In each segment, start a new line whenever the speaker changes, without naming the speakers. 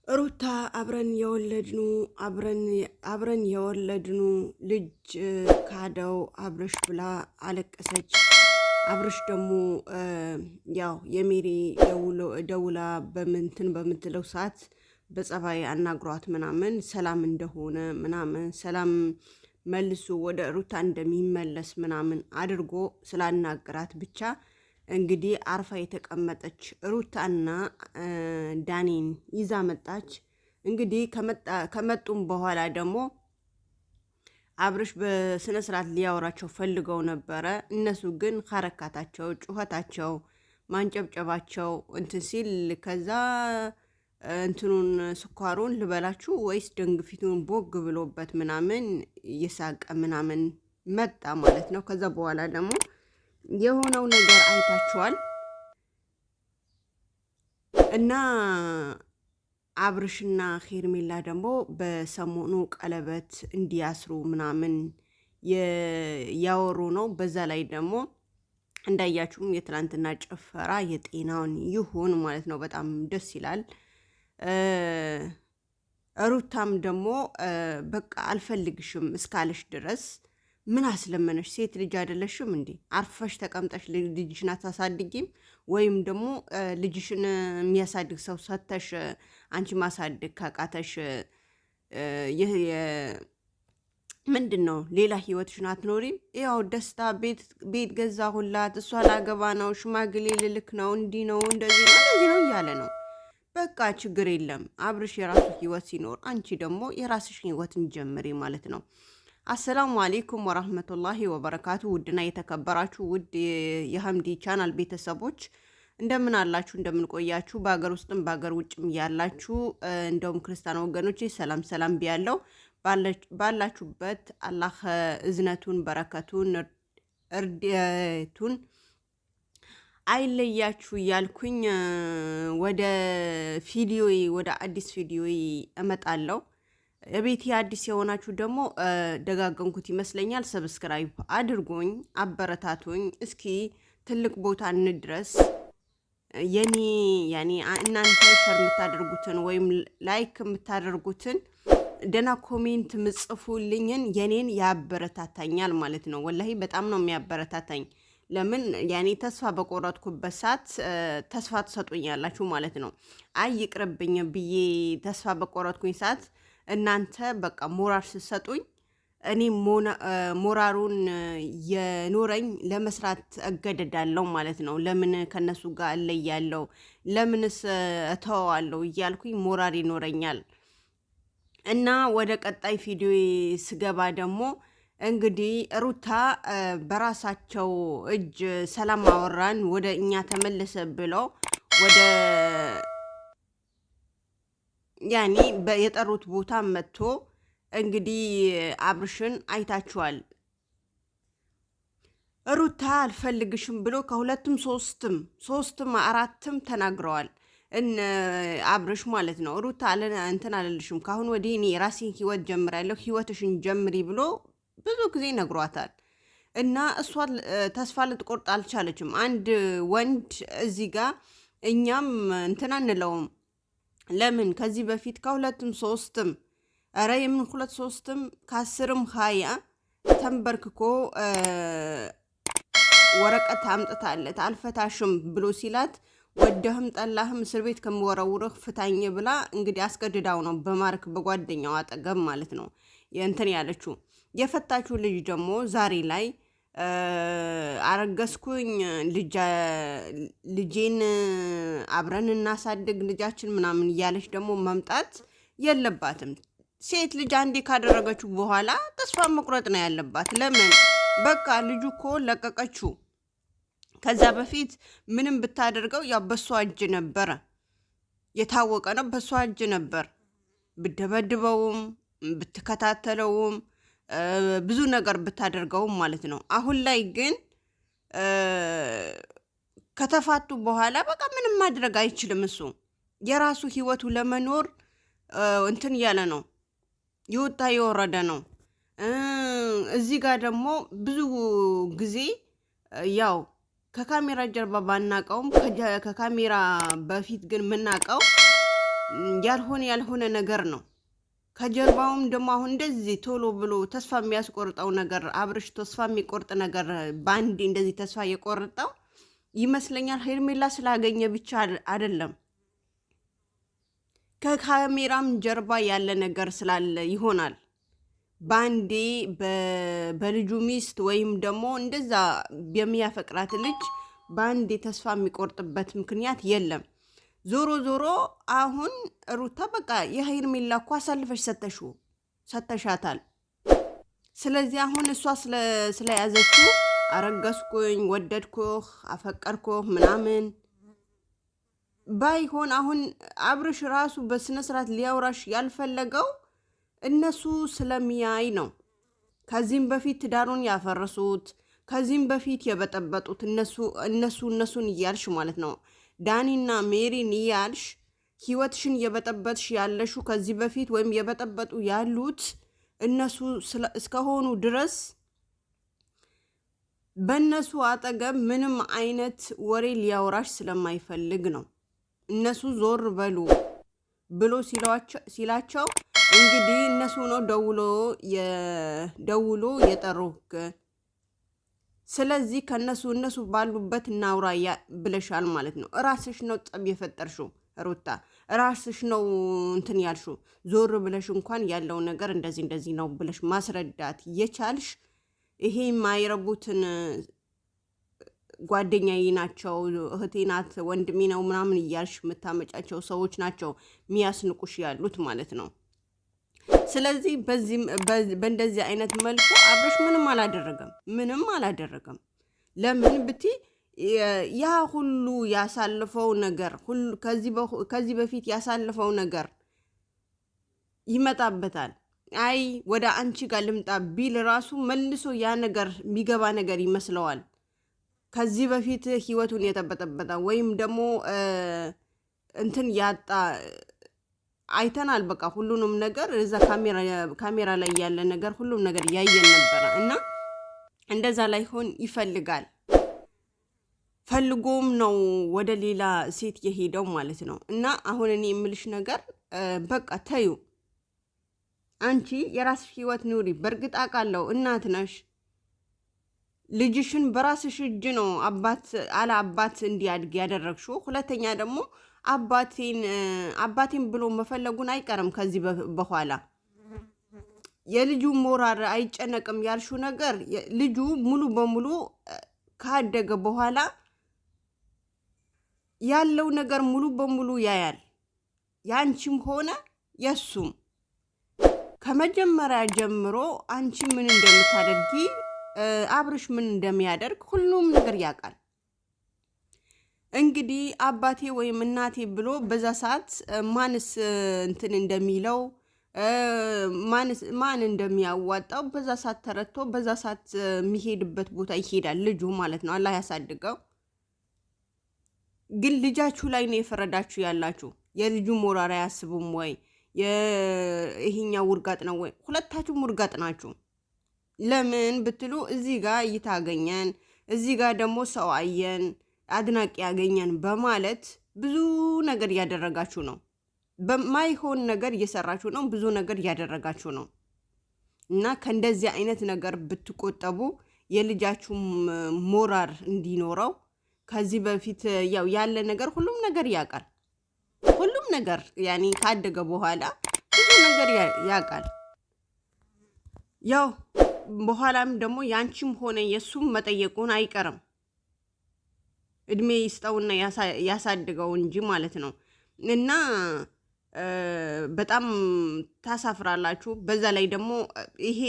ሩታ አብረን የወለድኑ ልጅ ካደው አብርሽ ብላ አለቀሰች። አብርሽ ደግሞ ያው የሜሪ ደውላ በምትለው ሰዓት በጸባይ አናግሯት ምናምን ሰላም እንደሆነ ምናምን ሰላም መልሶ ወደ ሩታ እንደሚመለስ ምናምን አድርጎ ስላናገራት ብቻ እንግዲህ አርፋ የተቀመጠች ሩታና ዳኒን ይዛ መጣች። እንግዲህ ከመጡም በኋላ ደግሞ አብርሽ በስነ ስርዓት ሊያወራቸው ፈልገው ነበረ። እነሱ ግን ሐረካታቸው፣ ጩኸታቸው፣ ማንጨብጨባቸው እንትን ሲል ከዛ እንትኑን ስኳሩን ልበላችሁ ወይስ ደንግፊቱን ቦግ ብሎበት ምናምን እየሳቀ ምናምን መጣ ማለት ነው። ከዛ በኋላ ደግሞ የሆነው ነገር አይታችኋል። እና አብርሽና ሄርሜላ ደግሞ በሰሞኑ ቀለበት እንዲያስሩ ምናምን ያወሩ ነው። በዛ ላይ ደግሞ እንዳያችሁም የትላንትና ጭፈራ የጤናውን ይሁን ማለት ነው። በጣም ደስ ይላል። ሩታም ደግሞ በቃ አልፈልግሽም እስካለሽ ድረስ ምን አስለመነሽ? ሴት ልጅ አይደለሽም እንዴ? አርፈሽ ተቀምጠሽ ልጅሽን አታሳድጊም? ወይም ደግሞ ልጅሽን የሚያሳድግ ሰው ሰተሽ አንቺ ማሳደግ ካቃተሽ ይህ ምንድን ነው? ሌላ ህይወትሽን አትኖሪም? ያው ደስታ ቤት ገዛሁላት፣ እሷ ላገባ ነው፣ ሽማግሌ ልልክ ነው፣ እንዲህ ነው እንደዚህ ነው እያለ ነው። በቃ ችግር የለም። አብርሽ የራሱ ህይወት ሲኖር አንቺ ደግሞ የራስሽን ህይወትን ጀምሪ ማለት ነው። አሰላሙ አሌይኩም ወራህመቱላሂ ወበረካቱ። ውድና የተከበራችሁ ውድ የሀምዲ ቻናል ቤተሰቦች እንደምን አላችሁ? እንደምን ቆያችሁ? በሀገር ውስጥም በሀገር ውጭም ያላችሁ እንደውም ክርስቲያን ወገኖቼ ሰላም ቢያለው ባላችሁበት አላህ እዝነቱን በረከቱን እርዳቱን አይለያችሁ እያልኩኝ ወደ አዲስ ቪዲዮ እመጣለሁ። የቤት አዲስ የሆናችሁ ደግሞ ደጋገንኩት ይመስለኛል። ሰብስክራይብ አድርጎኝ አበረታቱኝ። እስኪ ትልቅ ቦታ እንድረስ። የኔ እናንተ ሸር የምታደርጉትን ወይም ላይክ የምታደርጉትን ደና ኮሜንት ምጽፉልኝን የኔን ያበረታታኛል ማለት ነው። ወላሂ በጣም ነው የሚያበረታታኝ። ለምን ተስፋ በቆረጥኩበት ሰዓት ተስፋ ትሰጡኛላችሁ ማለት ነው። አይ ይቅርብኝ ብዬ ተስፋ በቆረጥኩኝ ሰዓት እናንተ በቃ ሞራል ስትሰጡኝ እኔ ሞራሩን የኖረኝ ለመስራት እገደዳለሁ ማለት ነው። ለምን ከነሱ ጋር እለያለሁ? ለምንስ እተዋለሁ እያልኩኝ ሞራል ይኖረኛል። እና ወደ ቀጣይ ቪዲዮ ስገባ ደግሞ እንግዲህ ሩታ በራሳቸው እጅ ሰላም አወራን ወደ እኛ ተመለሰ ብለው ወደ የጠሩት ቦታ መጥቶ እንግዲህ አብርሽን አይታችኋል። ሩታ አልፈልግሽም ብሎ ከሁለትም ሶስትም አራትም ተናግረዋል። አብርሽ ማለት ነው። ሩታ እንትን አልልሽም፣ ካሁን ወዲህ እኔ የራሴን ህይወት ጀምራለሁ፣ ህይወትሽን ጀምሪ ብሎ ብዙ ጊዜ ነግሯታል። እና እሷ ተስፋ ልትቆርጥ አልቻለችም። አንድ ወንድ እዚህ ጋር እኛም እንትን አንለውም። ለምን ከዚህ በፊት ከሁለትም ሶስትም ኧረ የምን ሁለት ሶስትም ከአስርም 20 ተንበርክኮ ወረቀት አምጥታለት አልፈታሽም ብሎ ሲላት ወደህም ጠላህም እስር ቤት ከምወረውርህ ፍታኝ ብላ እንግዲህ አስገድዳው ነው በጓደኛው አጠገብ ማለት ነው እንትን ያለችው። የፈታችው ልጅ ደግሞ ዛሬ ላይ አረገዝኩኝ ልጄን አብረን እናሳድግ ልጃችን ምናምን እያለች ደግሞ መምጣት የለባትም። ሴት ልጅ አንዴ ካደረገችው በኋላ ተስፋ መቁረጥ ነው ያለባት። ለምን በቃ ልጁ እኮ ለቀቀችው። ከዛ በፊት ምንም ብታደርገው ያው በሷ እጅ ነበረ፣ የታወቀ ነው። በሷ እጅ ነበር ብደበድበውም ብትከታተለውም ብዙ ነገር ብታደርገውም ማለት ነው። አሁን ላይ ግን ከተፋቱ በኋላ በቃ ምንም ማድረግ አይችልም። እሱ የራሱ ህይወቱ ለመኖር እንትን ያለ ነው፣ ይወጣ የወረደ ነው። እዚህ ጋር ደግሞ ብዙ ጊዜ ያው ከካሜራ ጀርባ ባናቀውም ከካሜራ በፊት ግን ምናቀው ያልሆነ ነገር ነው። ከጀርባውም ደግሞ አሁን እንደዚህ ቶሎ ብሎ ተስፋ የሚያስቆርጠው ነገር አብርሽ ተስፋ የሚቆርጥ ነገር ባንዲ እንደዚህ ተስፋ የቆርጠው ይመስለኛል። ሄርሜላ ስላገኘ ብቻ አይደለም፣ ከካሜራም ጀርባ ያለ ነገር ስላለ ይሆናል ባንዲ በልጁ ሚስት ወይም ደግሞ እንደዛ የሚያፈቅራት ልጅ ባንዲ ተስፋ የሚቆርጥበት ምክንያት የለም። ዞሮ አሁን ሩታ በቃ የሄርሜላ እኮ አሳልፈሽ ሰተሻታል። ስለዚህ አሁን እሷ ስለያዘችው አረገዝኩኝ፣ ወደድኩህ፣ አፈቀርኩህ ምናምን ባይሆን አሁን አብርሽ ራሱ በስነ ስርዓት ሊያወራሽ ያልፈለገው እነሱ ስለሚያይ ነው። ከዚህም በፊት ትዳሩን ያፈረሱት፣ ከዚህም በፊት የበጠበጡት እነሱን እያልሽ ማለት ነው ዳኒና ሜሪን እያልሽ ህይወትሽን የበጠበጥሽ ያለሹ ከዚህ በፊት ወይም የበጠበጡ ያሉት እነሱ እስከሆኑ ድረስ በእነሱ አጠገብ ምንም አይነት ወሬ ሊያወራሽ ስለማይፈልግ ነው። እነሱ ዞር በሉ ብሎ ሲላቸው እንግዲህ እነሱ ነው ደውሎ የጠሩክ። ስለዚህ እነሱ ባሉበት እናውራ ብለሻል ማለት ነው። ራስሽ ነው ጠብ የፈጠርሽው ሩታ፣ ራስሽ ነው እንትን ያልሽው። ዞር ብለሽ እንኳን ያለው ነገር እንደዚህ ነው ብለሽ ማስረዳት የቻልሽ ይሄ የማይረቡትን ጓደኛዬ ናቸው፣ እህቴ ናት፣ ወንድሜ ነው ምናምን እያልሽ የምታመጫቸው ሰዎች ናቸው የሚያስንቁሽ ያሉት ማለት ነው። ስለዚህ በእንደዚህ አይነት መልኩ አብርሽ ምንም አላደረገም። ለምን ብቲ ያ ሁሉ ያሳልፈው ነገር ከዚህ በፊት ያሳልፈው ነገር ይመጣበታል። አይ ወደ አንቺ ጋር ልምጣ ቢል ራሱ መልሶ ያ ነገር የሚገባ ነገር ይመስለዋል። ከዚህ በፊት ህይወቱን የተበጠበጠ ወይም ደግሞ እንትን ያጣ አይተናል። በቃ ሁሉንም ነገር እዛ ካሜራ ላይ ያለ ነገር ሁሉም ነገር ያየን ነበረ እና እንደዛ ላይሆን ይፈልጋል። ፈልጎም ነው ወደ ሌላ ሴት የሄደው ማለት ነው። እና አሁን እኔ የምልሽ ነገር በቃ ተዩ፣ አንቺ የራስሽ ህይወት ኑሪ። በእርግጥ አውቃለሁ እናት ነሽ፣ ልጅሽን በራስሽ እጅ ነው አባት እንዲያድግ ያደረግሽው። ሁለተኛ ደግሞ አባቴን ብሎ መፈለጉን አይቀርም። ከዚህ በኋላ የልጁ ሞራል አይጨነቅም ያልሽው ነገር ልጁ ሙሉ በሙሉ ካደገ በኋላ ያለው ነገር ሙሉ በሙሉ ያያል። ያንቺም ሆነ የሱም ከመጀመሪያ ጀምሮ አንቺ ምን እንደምታደርጊ አብርሽ ምን እንደሚያደርግ ሁሉም ነገር ያውቃል። እንግዲህ አባቴ ወይም እናቴ ብሎ በዛ ሰዓት ማንስ እንትን እንደሚለው ማን እንደሚያዋጣው በዛ ሰዓት ተረድቶ በዛ ሰዓት የሚሄድበት ቦታ ይሄዳል ልጁ ማለት ነው። አላህ ያሳድገው። ግን ልጃችሁ ላይ ነው የፈረዳችሁ ያላችሁ። የልጁ ሞራል አያስቡም ወይ? ይሄኛው ውርጋጥ ነው ወይ? ሁለታችሁም ውርጋጥ ናችሁ። ለምን ብትሉ እዚህ ጋር እይታገኘን፣ እዚህ ጋር ደግሞ ሰው አየን፣ አድናቂ ያገኘን በማለት ብዙ ነገር እያደረጋችሁ ነው። በማይሆን ነገር እየሰራችሁ ነው። ብዙ ነገር እያደረጋችሁ ነው። እና ከእንደዚህ አይነት ነገር ብትቆጠቡ የልጃችሁ ሞራል እንዲኖረው ከዚህ በፊት ያው ያለ ነገር ሁሉም ነገር ያውቃል። ሁሉም ነገር ያኔ ካደገ በኋላ ብዙ ነገር ያውቃል። ያው በኋላም ደግሞ ያንቺም ሆነ የሱም መጠየቁን አይቀርም። እድሜ ይስጠውና ያሳድገው እንጂ ማለት ነው። እና በጣም ታሳፍራላችሁ። በዛ ላይ ደግሞ ይሄ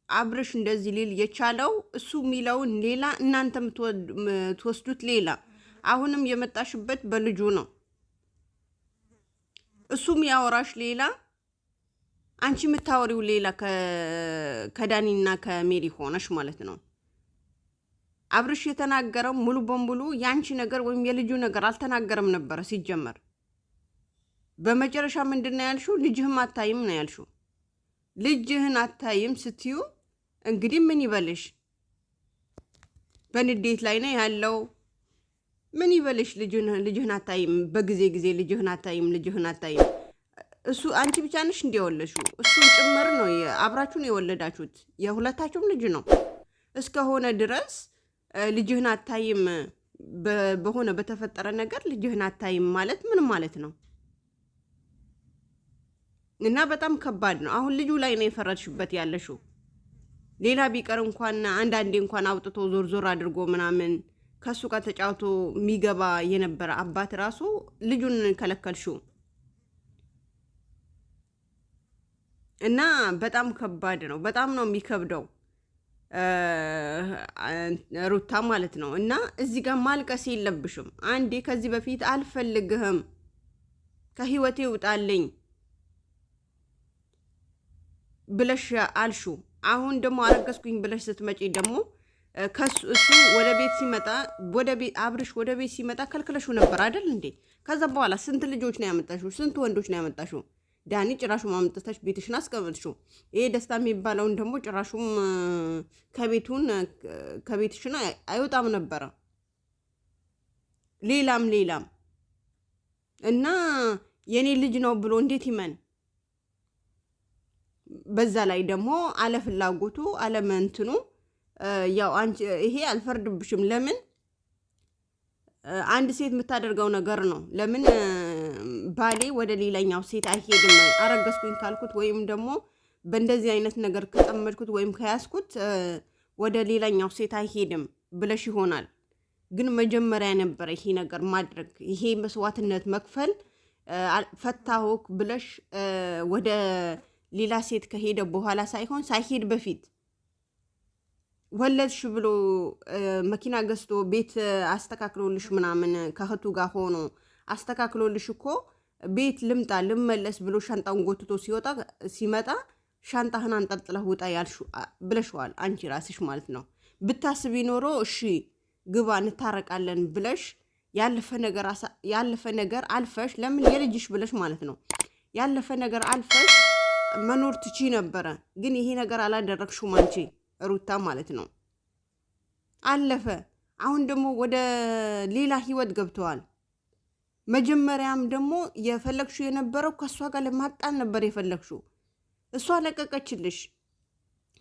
አብርሽ እንደዚህ ሊል የቻለው እሱ የሚለውን ሌላ፣ እናንተ የምትወስዱት ሌላ። አሁንም የመጣሽበት በልጁ ነው። እሱም ያወራሽ ሌላ፣ አንቺ የምታወሪው ሌላ ከዳኒና ከሜሪ ሆነሽ ማለት ነው። አብርሽ የተናገረው ሙሉ በሙሉ ያንቺ ነገር ወይም የልጁ ነገር አልተናገረም ነበረ ሲጀመር። በመጨረሻ ምንድን ነው ያልሽው? ልጅህም አታይም ነው ያልሽው። ልጅህን አታይም ስትዩ እንግዲህ ምን ይበልሽ? በንዴት ላይ ነው ያለው። ምን ይበልሽ? ልጅህን አታይም? በጊዜ ልጅህን አታይም? እሱ አንቺ ብቻ ነሽ እንደወለድሽው? እሱን ጭምር ነው አብራችሁን የወለዳችሁት። የሁለታችሁም ልጅ ነው እስከሆነ ድረስ ልጅህን አታይም በሆነ በተፈጠረ ነገር ልጅህን አታይም ማለት ምን ማለት ነው? እና በጣም ከባድ ነው። አሁን ልጁ ላይ ነው የፈረድሽበት ያለሽው። ሌላ ቢቀር እንኳን አንዳንዴ እንኳን አውጥቶ ዞር አድርጎ ምናምን ከሱ ጋር ተጫውቶ የሚገባ የነበረ አባት ራሱ ልጁን ከለከልሽው። እና በጣም ከባድ ነው። በጣም ነው የሚከብደው ሩታ ማለት ነው። እና እዚህ ጋር ማልቀስ የለብሽም። አንዴ ከዚህ በፊት አልፈልግህም፣ ከህይወቴ ውጣልኝ ብለሽ አልሹ። አሁን ደግሞ አረገዝኩኝ ብለሽ ስትመጪ ደግሞ እሱ ወደ ቤት ሲመጣ አብርሽ ወደ ቤት ሲመጣ ከልክለሹ ነበር አይደል እንዴ? ከዛ በኋላ ስንት ልጆች ነው ያመጣሽው? ስንት ወንዶች ነው ያመጣሽው? ዳኒ ጭራሹ ማምጥተሽ ቤትሽን አስቀምጥሽው። ይሄ ደስታ የሚባለውን ደግሞ ጭራሹም ከቤትሽን አይወጣም ነበረ። ሌላም እና የኔ ልጅ ነው ብሎ እንዴት ይመን? በዛ ላይ ደግሞ አለፍላጎቱ አለመንትኑ ያው አንቺ ይሄ አልፈርድብሽም። ለምን አንድ ሴት የምታደርገው ነገር ነው። ለምን ባሌ ወደ ሌላኛው ሴት አይሄድም? አረገዝኩኝ ካልኩት ወይም ደግሞ በእንደዚህ አይነት ነገር ከጠመድኩት ወይም ከያዝኩት ወደ ሌላኛው ሴት አይሄድም ብለሽ ይሆናል። ግን መጀመሪያ ነበረ ይሄ ነገር ማድረግ፣ ይሄ መስዋዕትነት መክፈል። ፈታሁክ ብለሽ ወደ ሌላ ሴት ከሄደ በኋላ ሳይሄድ በፊት ወለድሽ ብሎ መኪና ገዝቶ ቤት አስተካክሎልሽ ምናምን ከእህቱ ጋር ሆኖ አስተካክሎልሽ እኮ ቤት ልመለስ ብሎ ሻንጣውን ጎትቶ ሲመጣ ሻንጣህን አንጠልጥለህ ውጣ ብለሽዋል አንቺ ራስሽ ማለት ነው። ብታስቢ ኖሮ እሺ ግባ እንታረቃለን ብለሽ ያለፈ ነገር አልፈሽ፣ ለምን የልጅሽ ብለሽ ማለት ነው፣ ያለፈ ነገር አልፈሽ መኖር ትቺ ነበረ። ግን ይሄ ነገር አላደረግሽውም አንቺ ሩታ ማለት ነው። አለፈ። አሁን ደግሞ ወደ ሌላ ህይወት ገብተዋል። መጀመሪያም ደግሞ የፈለግሽው የነበረው ከእሷ ጋር ለማጣን ነበር የፈለግሽው። እሷ ለቀቀችልሽ፣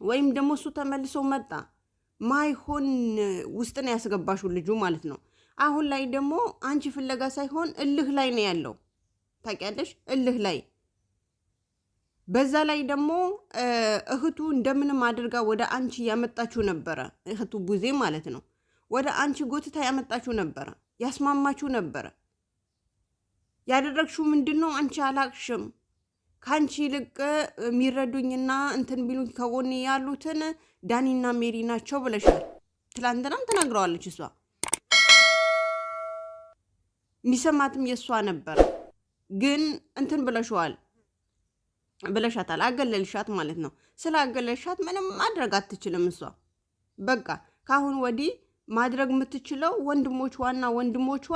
ወይም ደግሞ እሱ ተመልሶ መጣ። ማይሆን ውስጥ ነው ያስገባሽው ልጁ ማለት ነው። አሁን ላይ ደግሞ አንቺ ፍለጋ ሳይሆን እልህ ላይ ነው ያለው። ታውቂያለሽ፣ እልህ ላይ። በዛ ላይ ደግሞ እህቱ እንደምንም አድርጋ ወደ አንቺ ያመጣችሁ ነበረ። እህቱ ቡዜ ማለት ነው። ወደ አንቺ ጎትታ ያመጣችሁ ነበረ፣ ያስማማችሁ ነበረ። ያደረግሽው ምንድነው? አንቺ አላቅሽም። ካንቺ ይልቅ የሚረዱኝና እንትን ቢሉኝ ከጎኔ ያሉትን ዳኒና ሜሪ ናቸው ብለሻል። ትላንትናም ተናግረዋለች እሷ። የሚሰማትም የእሷ ነበር። ግን እንትን ብለሻታል፣ አገለልሻት ማለት ነው። ስላገለልሻት ምንም ማድረግ አትችልም እሷ። በቃ ካሁን ወዲህ ማድረግ የምትችለው ወንድሞቿ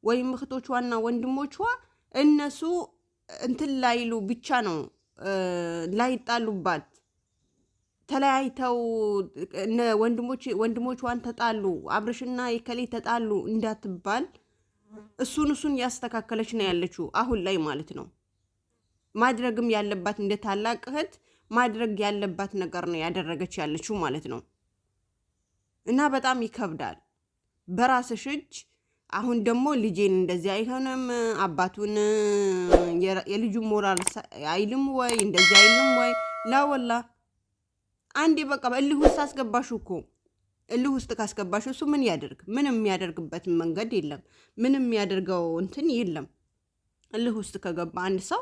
ወይም እህቶቿና ወንድሞቿ እነሱ እንትን ላይሉ ብቻ ነው፣ ላይጣሉባት ተለያይተው ወንድሞቿን ተጣሉ፣ አብርሽና የከሌ ተጣሉ እንዳትባል እሱን ያስተካከለች ነው ያለችው አሁን ላይ ማለት ነው። ማድረግም ያለባት እንደ ታላቅ እህት ማድረግ ያለባት ነገር ነው ያደረገች ያለችው ማለት ነው። እና በጣም ይከብዳል በራስሽ እጅ። አሁን ደግሞ ልጄን እንደዚህ አይሆንም፣ አባቱን የልጁ ሞራል አይልም ወይ እንደዚህ አይልም ወይ? ላወላ አንዴ በቃ እልህ ውስጥ አስገባሹ እኮ። እልህ ውስጥ ካስገባሹ እሱ ምን ያደርግ? ምንም የሚያደርግበት መንገድ የለም። ምንም የሚያደርገው እንትን የለም። እልህ ውስጥ ከገባ አንድ ሰው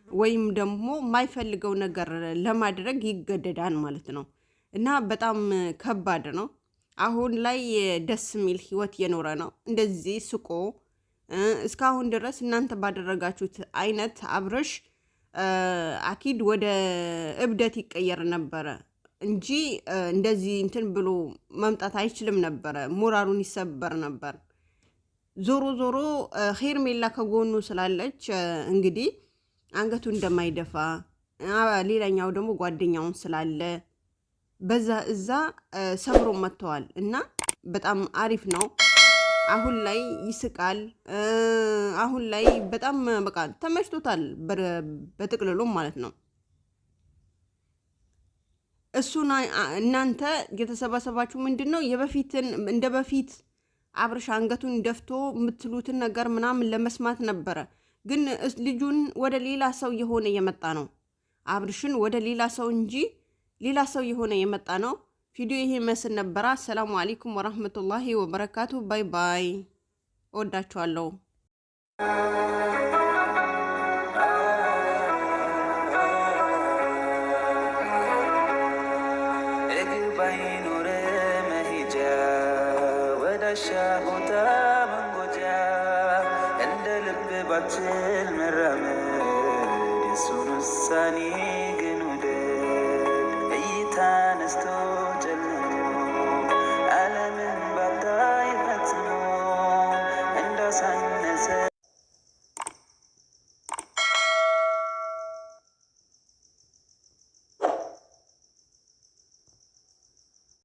ወይም ደግሞ የማይፈልገው ነገር ለማድረግ ይገደዳል ማለት ነው። እና በጣም ከባድ ነው። አሁን ላይ ደስ የሚል ህይወት የኖረ ነው። እንደዚህ ስቆ እስካሁን ድረስ እናንተ ባደረጋችሁት አይነት አብርሽ አኪድ ወደ እብደት ይቀየር ነበረ እንጂ እንደዚህ እንትን ብሎ መምጣት አይችልም ነበረ። ሞራሉን ይሰበር ነበር። ዞሮ ሄርሜላ ከጎኑ ስላለች እንግዲህ አንገቱ እንደማይደፋ፣ ሌላኛው ደግሞ ጓደኛውን ስላለ እዛ ሰብሮ መጥተዋል። እና በጣም አሪፍ ነው። አሁን ላይ ይስቃል። አሁን ላይ በጣም በቃ ተመችቶታል በጥቅልሉ ማለት ነው። እሱና እናንተ የተሰባሰባችሁ ምንድነው የበፊትን እንደ በፊት አብርሽ አንገቱን ደፍቶ የምትሉትን ነገር ምናምን ለመስማት ነበረ። ግን ልጁን ወደ ሌላ ሰው የሆነ የመጣ ነው። አብርሽን ወደ ሌላ ሰው እንጂ ሌላ ሰው የሆነ የመጣ ነው። ቪዲዮ ይሄ መስል ነበር። ሰላም አለይኩም ወራህመቱላሂ ወበረካቱ። ባይ ባይ። ወዳችኋለሁ።
ሻቦታ መንጎጃ እንደ ልብ ባችል መራመድ የሱን ውሳኔ